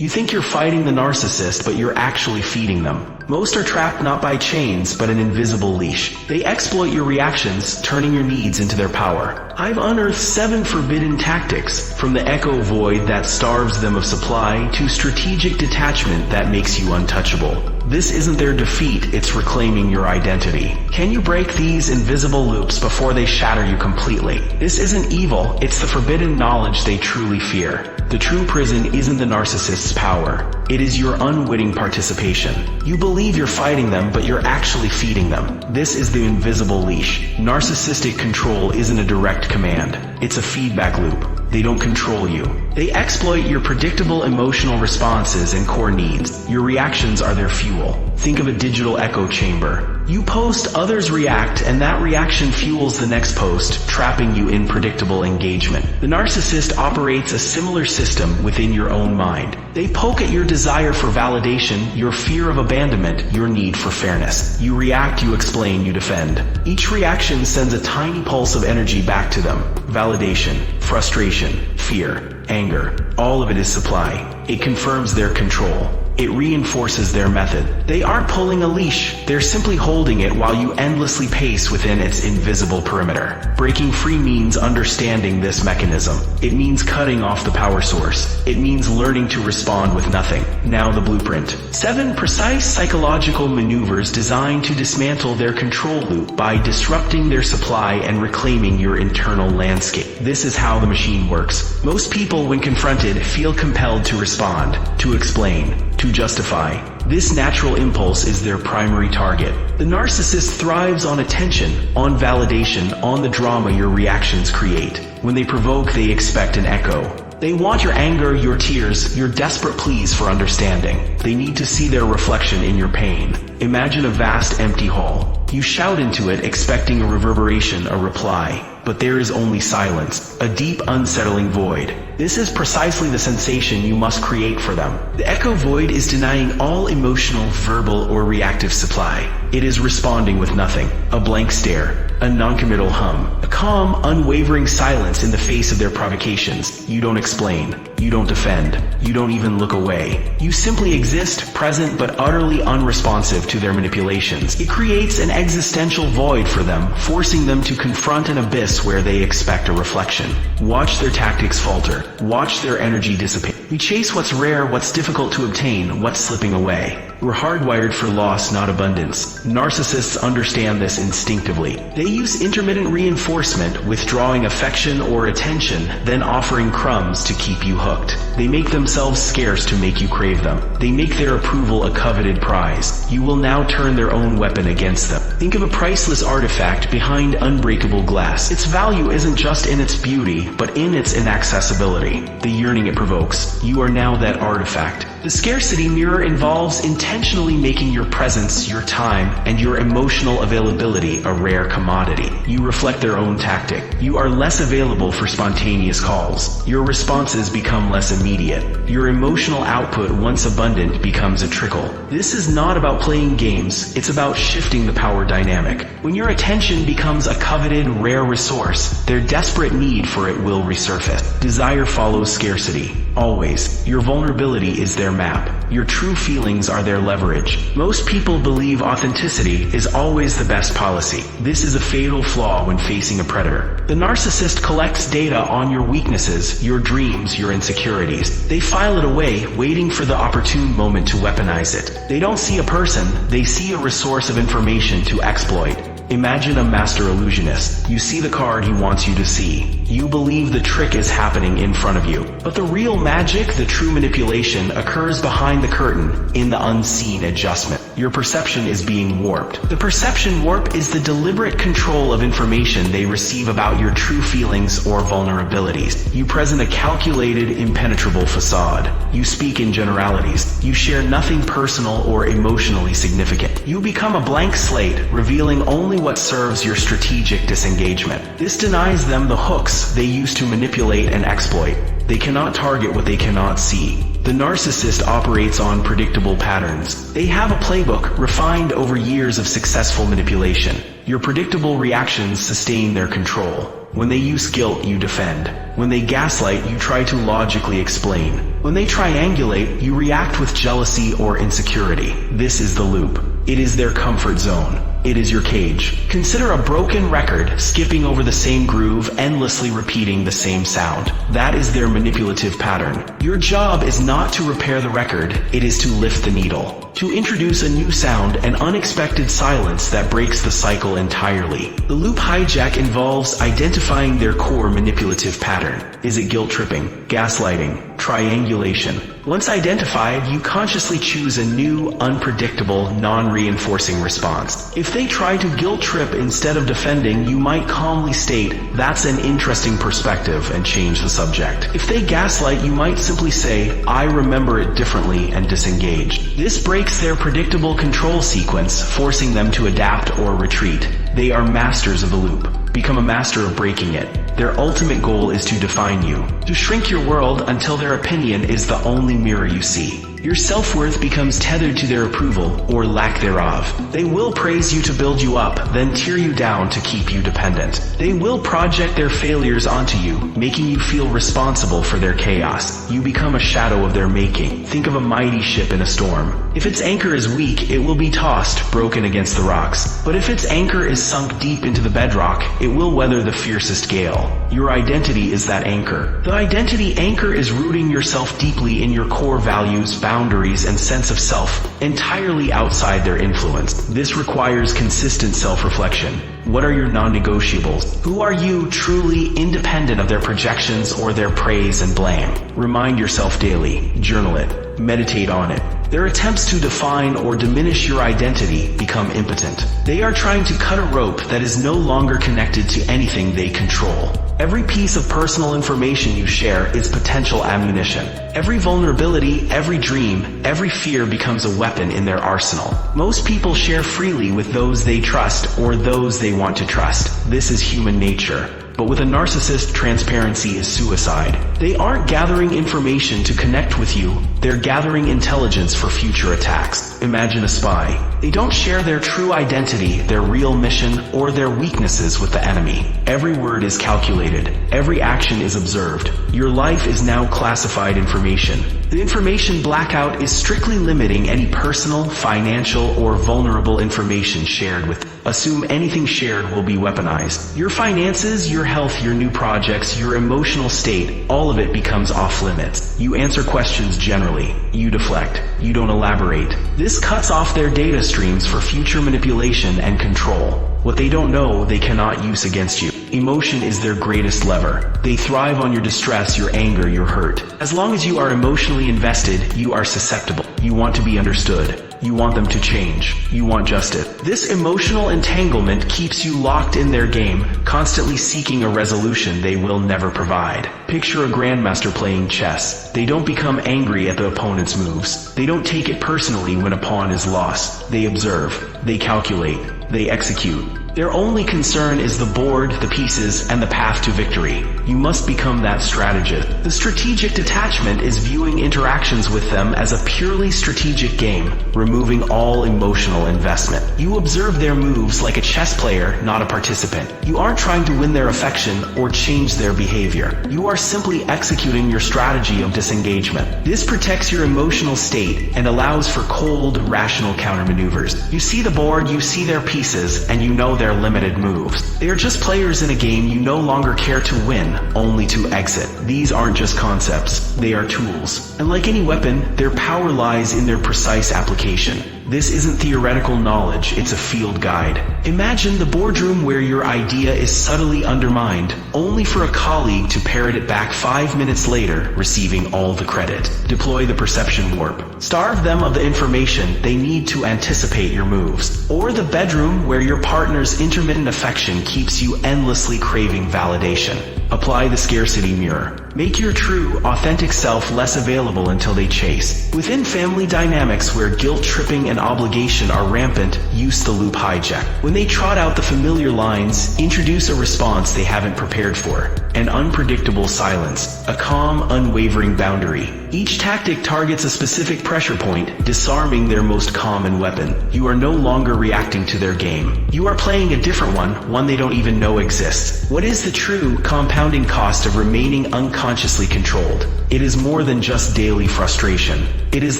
You think you're fighting the narcissist, but you're actually feeding them. Most are trapped not by chains, but an invisible leash. They exploit your reactions, turning your needs into their power. I've unearthed 7 forbidden tactics, from the echo void that starves them of supply to strategic detachment that makes you untouchable. This isn't their defeat, it's reclaiming your identity. Can you break these invisible loops before they shatter you completely? This isn't evil, it's the forbidden knowledge they truly fear. The true prison isn't the narcissist's power. It is your unwitting participation. You believe you're fighting them, but you're actually feeding them. This is the invisible leash. Narcissistic control isn't a direct command. It's a feedback loop. They don't control you. They exploit your predictable emotional responses and core needs. Your reactions are their fuel. Think of a digital echo chamber. You post, others react, and that reaction fuels the next post, trapping you in predictable engagement. The narcissist operates a similar system within your own mind. They poke at your desire for validation, your fear of abandonment, your need for fairness. You react, you explain, you defend. Each reaction sends a tiny pulse of energy back to them. Validation, frustration, fear, anger. All of it is supply. It confirms their control. It reinforces their method. They aren't pulling a leash, they're simply holding it while you endlessly pace within its invisible perimeter. Breaking free means understanding this mechanism. It means cutting off the power source. It means learning to respond with nothing. Now the blueprint. 7 precise psychological maneuvers designed to dismantle their control loop by disrupting their supply and reclaiming your internal landscape. This is how the machine works. Most people, when confronted, feel compelled to respond, to explain, to justify. This natural impulse is their primary target. The narcissist thrives on attention, on validation, on the drama your reactions create. When they provoke, they expect an echo. They want your anger, your tears, your desperate pleas for understanding. They need to see their reflection in your pain. Imagine a vast empty hall. You shout into it, expecting a reverberation, a reply. But there is only silence, a deep, unsettling void. This is precisely the sensation you must create for them. The echo void is denying all emotional, verbal, or reactive supply. It is responding with nothing, a blank stare, a noncommittal hum, a calm, unwavering silence in the face of their provocations. You don't explain. You don't defend. You don't even look away. You simply exist, present but utterly unresponsive to their manipulations. It creates an existential void for them, forcing them to confront an abyss where they expect a reflection. Watch their tactics falter. Watch their energy dissipate. We chase what's rare, what's difficult to obtain, what's slipping away. We're hardwired for loss, not abundance. Narcissists understand this instinctively. They use intermittent reinforcement, withdrawing affection or attention, then offering crumbs to keep you hooked. They make themselves scarce to make you crave them. They make their approval a coveted prize. You will now turn their own weapon against them. Think of a priceless artifact behind unbreakable glass. Its value isn't just in its beauty, but in its inaccessibility. The yearning it provokes. You are now that artifact. The scarcity mirror involves intentionally making your presence, your time, and your emotional availability a rare commodity. You reflect their own tactic. You are less available for spontaneous calls. Your responses become less immediate. Your emotional output, once abundant, becomes a trickle. This is not about playing games, it's about shifting the power dynamic. When your attention becomes a coveted, rare resource, their desperate need for it will resurface. Desire follows scarcity. Always. Your vulnerability is their map. Your true feelings are their leverage. Most people believe authenticity is always the best policy. This is a fatal flaw when facing a predator. The narcissist collects data on your weaknesses, your dreams, your insecurities. They file it away, waiting for the opportune moment to weaponize it. They don't see a person, they see a resource of information to exploit. Imagine a master illusionist. You see the card he wants you to see. You believe the trick is happening in front of you. But the real magic, the true manipulation, occurs behind the curtain, in the unseen adjustment. Your perception is being warped. The perception warp is the deliberate control of information they receive about your true feelings or vulnerabilities. You present a calculated, impenetrable facade. You speak in generalities. You share nothing personal or emotionally significant. You become a blank slate, revealing only what serves your strategic disengagement. This denies them the hooks they use to manipulate and exploit. They cannot target what they cannot see. The narcissist operates on predictable patterns. They have a playbook refined over years of successful manipulation. Your predictable reactions sustain their control. When they use guilt, you defend. When they gaslight, you try to logically explain. When they triangulate, you react with jealousy or insecurity. This is the loop. It is their comfort zone. It is your cage. Consider a broken record, skipping over the same groove, endlessly repeating the same sound. That is their manipulative pattern. Your job is not to repair the record, it is to lift the needle. To introduce a new sound, an unexpected silence that breaks the cycle entirely. The loop hijack involves identifying their core manipulative pattern. Is it guilt tripping, gaslighting, triangulation? Once identified, you consciously choose a new, unpredictable, non-reinforcing response. If they try to guilt trip instead of defending, you might calmly state, "That's an interesting perspective," and change the subject. If they gaslight, you might simply say, "I remember it differently," and disengage. This breaks their predictable control sequence, forcing them to adapt or retreat. They are masters of the loop. Become a master of breaking it. Their ultimate goal is to define you, to shrink your world until their opinion is the only mirror you see. Your self-worth becomes tethered to their approval, or lack thereof. They will praise you to build you up, then tear you down to keep you dependent. They will project their failures onto you, making you feel responsible for their chaos. You become a shadow of their making. Think of a mighty ship in a storm. If its anchor is weak, it will be tossed, broken against the rocks. But if its anchor is sunk deep into the bedrock, it will weather the fiercest gale. Your identity is that anchor. The identity anchor is rooting yourself deeply in your core values, boundaries, and sense of self, entirely outside their influence. This requires consistent self-reflection. What are your non-negotiables? Who are you truly independent of their projections or their praise and blame? Remind yourself daily. Journal it. Meditate on it. Their attempts to define or diminish your identity become impotent. They are trying to cut a rope that is no longer connected to anything they control. Every piece of personal information you share is potential ammunition. Every vulnerability, every dream, every fear becomes a weapon in their arsenal. Most people share freely with those they trust or those they want to trust. This is human nature. But with a narcissist, transparency is suicide. They aren't gathering information to connect with you, they're gathering intelligence for future attacks. Imagine a spy. They don't share their true identity, their real mission, or their weaknesses with the enemy. Every word is calculated. Every action is observed. Your life is now classified information. The information blackout is strictly limiting any personal, financial, or vulnerable information shared with. Assume anything shared will be weaponized. Your finances, your health, your new projects, your emotional state, all of it becomes off limits. You answer questions generally. You deflect. You don't elaborate. This cuts off their data streams for future manipulation and control. What they don't know, they cannot use against you. Emotion is their greatest lever. They thrive on your distress, your anger, your hurt. As long as you are emotionally invested, you are susceptible. You want to be understood. You want them to change. You want justice. This emotional entanglement keeps you locked in their game, constantly seeking a resolution they will never provide. Picture a grandmaster playing chess. They don't become angry at the opponent's moves. They don't take it personally when a pawn is lost. They observe. They calculate. They execute. Their only concern is the board, the pieces, and the path to victory. You must become that strategist. The strategic detachment is viewing interactions with them as a purely strategic game, removing all emotional investment. You observe their moves like a chess player, not a participant. You aren't trying to win their affection or change their behavior. You are simply executing your strategy of disengagement. This protects your emotional state and allows for cold, rational countermaneuvers. You see the board, you see their pieces, and you know their limited moves. They are just players in a game you no longer care to win, only to exit. These aren't just concepts, they are tools. And like any weapon, their power lies in their precise application. This isn't theoretical knowledge, it's a field guide. Imagine the boardroom where your idea is subtly undermined, only for a colleague to parrot it back 5 minutes later, receiving all the credit. Deploy the perception warp. Starve them of the information they need to anticipate your moves. Or the bedroom where your partner's intermittent affection keeps you endlessly craving validation. Apply the scarcity mirror. Make your true, authentic self less available until they chase. Within family dynamics where guilt tripping and obligation are rampant, use the loop hijack. When they trot out the familiar lines, introduce a response they haven't prepared for. and unpredictable silence, a calm, unwavering boundary. Each tactic targets a specific pressure point, disarming their most common weapon. You are no longer reacting to their game. You are playing a different one they don't even know exists. What is the true, compounding cost of remaining unconsciously controlled? It is more than just daily frustration. It is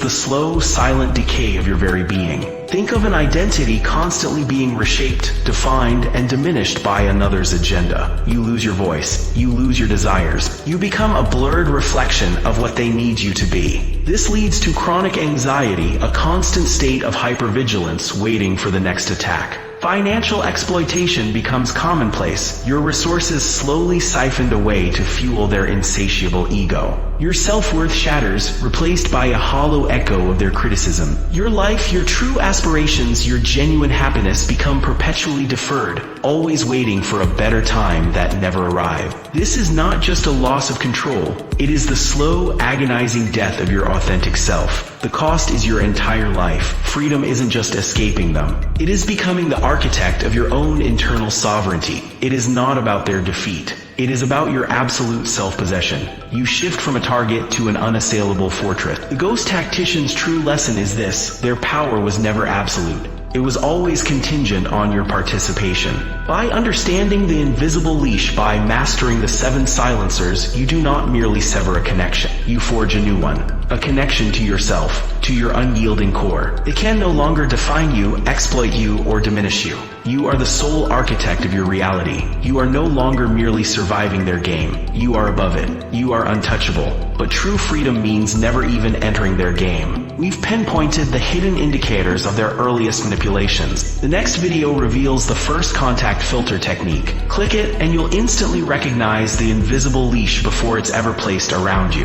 the slow, silent decay of your very being. Think of an identity constantly being reshaped, defined, and diminished by another's agenda. You lose your voice. You lose your desires. You become a blurred reflection of what they need you to be. This leads to chronic anxiety, a constant state of hypervigilance waiting for the next attack. Financial exploitation becomes commonplace, your resources slowly siphoned away to fuel their insatiable ego. Your self-worth shatters, replaced by a hollow echo of their criticism. Your life, your true aspirations, your genuine happiness become perpetually deferred, always waiting for a better time that never arrived. This is not just a loss of control, it is the slow, agonizing death of your authentic self. The cost is your entire life. Freedom isn't just escaping them. It is becoming the architect of your own internal sovereignty. It is not about their defeat. It is about your absolute self-possession. You shift from a target to an unassailable fortress. The ghost tactician's true lesson is this: their power was never absolute. It was always contingent on your participation. By understanding the invisible leash, by mastering the 7 silencers, you do not merely sever a connection. You forge a new one. A connection to yourself, to your unyielding core. They can no longer define you, exploit you, or diminish you. You are the sole architect of your reality. You are no longer merely surviving their game. You are above it. You are untouchable. But true freedom means never even entering their game. We've pinpointed the hidden indicators of their earliest manipulations. The next video reveals the first contact filter technique. Click it and you'll instantly recognize the invisible leash before it's ever placed around you.